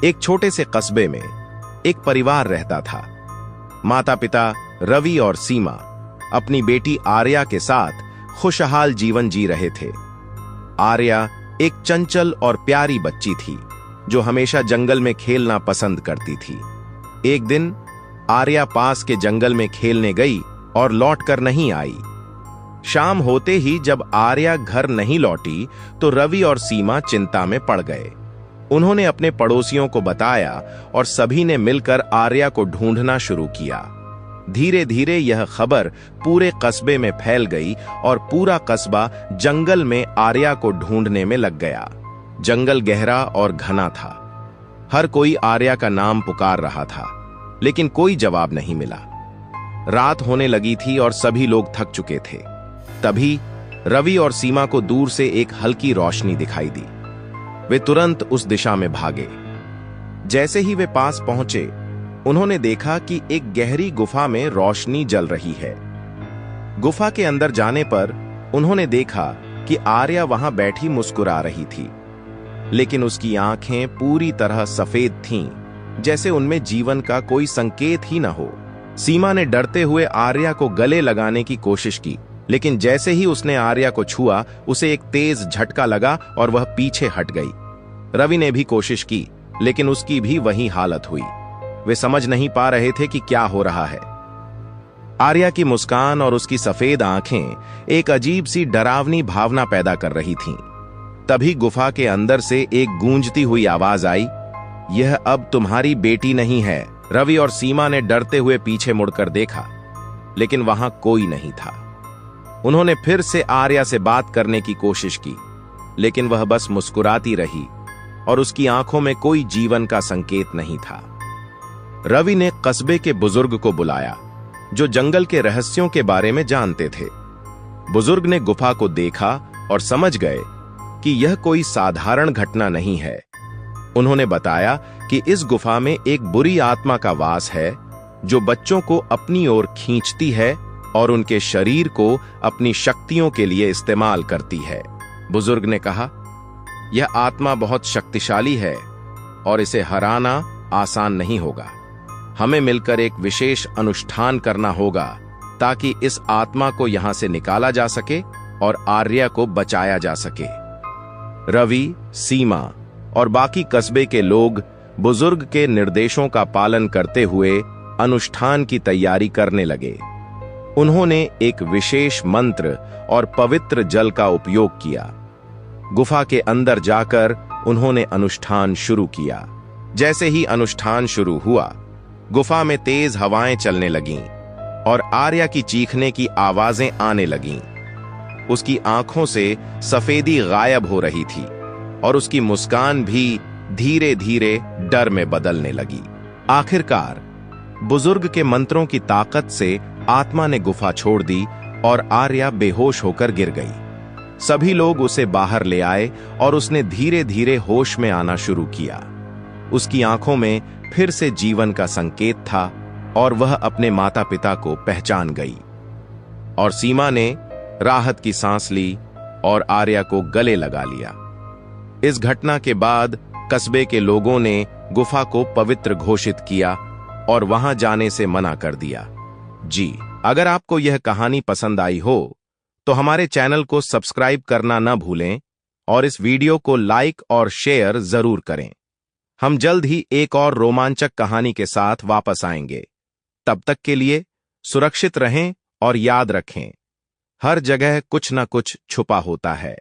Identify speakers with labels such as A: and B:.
A: एक छोटे से कस्बे में एक परिवार रहता था। माता पिता रवि और सीमा अपनी बेटी आर्या के साथ खुशहाल जीवन जी रहे थे। आर्या एक चंचल और प्यारी बच्ची थी जो हमेशा जंगल में खेलना पसंद करती थी। एक दिन आर्या पास के जंगल में खेलने गई और लौटकर नहीं आई। शाम होते ही जब आर्या घर नहीं लौटी तो रवि और सीमा चिंता में पड़ गए। उन्होंने अपने पड़ोसियों को बताया और सभी ने मिलकर आर्या को ढूंढना शुरू किया। धीरे धीरे यह खबर पूरे कस्बे में फैल गई और पूरा कस्बा जंगल में आर्या को ढूंढने में लग गया। जंगल गहरा और घना था। हर कोई आर्या का नाम पुकार रहा था, लेकिन कोई जवाब नहीं मिला। रात होने लगी थी और सभी लोग थक चुके थे। तभी रवि और सीमा को दूर से एक हल्की रोशनी दिखाई दी। वे तुरंत उस दिशा में भागे। जैसे ही वे पास पहुंचे, उन्होंने देखा कि एक गहरी गुफा में रोशनी जल रही है। गुफा के अंदर जाने पर उन्होंने देखा कि आर्या वहां बैठी मुस्कुरा रही थी, लेकिन उसकी आंखें पूरी तरह सफेद थीं, जैसे उनमें जीवन का कोई संकेत ही न हो। सीमा ने डरते हुए आर्या को गले लगाने की कोशिश की, लेकिन जैसे ही उसने आर्या को छुआ, उसे एक तेज झटका लगा और वह पीछे हट गई। रवि ने भी कोशिश की, लेकिन उसकी भी वही हालत हुई। वे समझ नहीं पा रहे थे कि क्या हो रहा है। आर्या की मुस्कान और उसकी सफेद आंखें एक अजीब सी डरावनी भावना पैदा कर रही थीं। तभी गुफा के अंदर से एक गूंजती हुई आवाज आई, यह अब तुम्हारी बेटी नहीं है। रवि और सीमा ने डरते हुए पीछे मुड़कर देखा, लेकिन वहां कोई नहीं था। उन्होंने फिर से आर्या से बात करने की कोशिश की, लेकिन वह बस मुस्कुराती रही और उसकी आंखों में कोई जीवन का संकेत नहीं था। रवि ने कस्बे के बुजुर्ग को बुलाया, जो जंगल के रहस्यों के बारे में जानते थे। बुजुर्ग ने गुफा को देखा और समझ गए कि यह कोई साधारण घटना नहीं है। उन्होंने बताया कि इस गुफा में एक बुरी आत्मा का वास है, जो बच्चों को अपनी ओर खींचती है और उनके शरीर को अपनी शक्तियों के लिए इस्तेमाल करती है। बुजुर्ग ने कहा, यह आत्मा बहुत शक्तिशाली है और इसे हराना आसान नहीं होगा। हमें मिलकर एक विशेष अनुष्ठान करना होगा ताकि इस आत्मा को यहां से निकाला जा सके और आर्या को बचाया जा सके। रवि, सीमा और बाकी कस्बे के लोग बुजुर्ग के निर्देशों का पालन करते हुए अनुष्ठान की तैयारी करने लगे। उन्होंने एक विशेष मंत्र और पवित्र जल का उपयोग किया। गुफा के अंदर जाकर उन्होंने अनुष्ठान शुरू किया। जैसे ही अनुष्ठान शुरू हुआ, गुफा में तेज हवाएं चलने लगीं और आर्या की चीखने की आवाजें आने लगीं। उसकी आंखों से सफेदी गायब हो रही थी और उसकी मुस्कान भी धीरे धीरे डर में बदलने लगी। आखिरकार बुजुर्ग के मंत्रों की ताकत से आत्मा ने गुफा छोड़ दी और आर्या बेहोश होकर गिर गई। सभी लोग उसे बाहर ले आए और उसने धीरे धीरे होश में आना शुरू किया। उसकी आंखों में फिर से जीवन का संकेत था और वह अपने माता पिता को पहचान गई। और सीमा ने राहत की सांस ली और आर्या को गले लगा लिया। इस घटना के बाद कस्बे के लोगों ने गुफा को पवित्र घोषित किया और वहां जाने से मना कर दिया। जी, अगर आपको यह कहानी पसंद आई हो तो हमारे चैनल को सब्सक्राइब करना न भूलें और इस वीडियो को लाइक और शेयर जरूर करें। हम जल्द ही एक और रोमांचक कहानी के साथ वापस आएंगे। तब तक के लिए सुरक्षित रहें और याद रखें, हर जगह कुछ न कुछ छुपा होता है।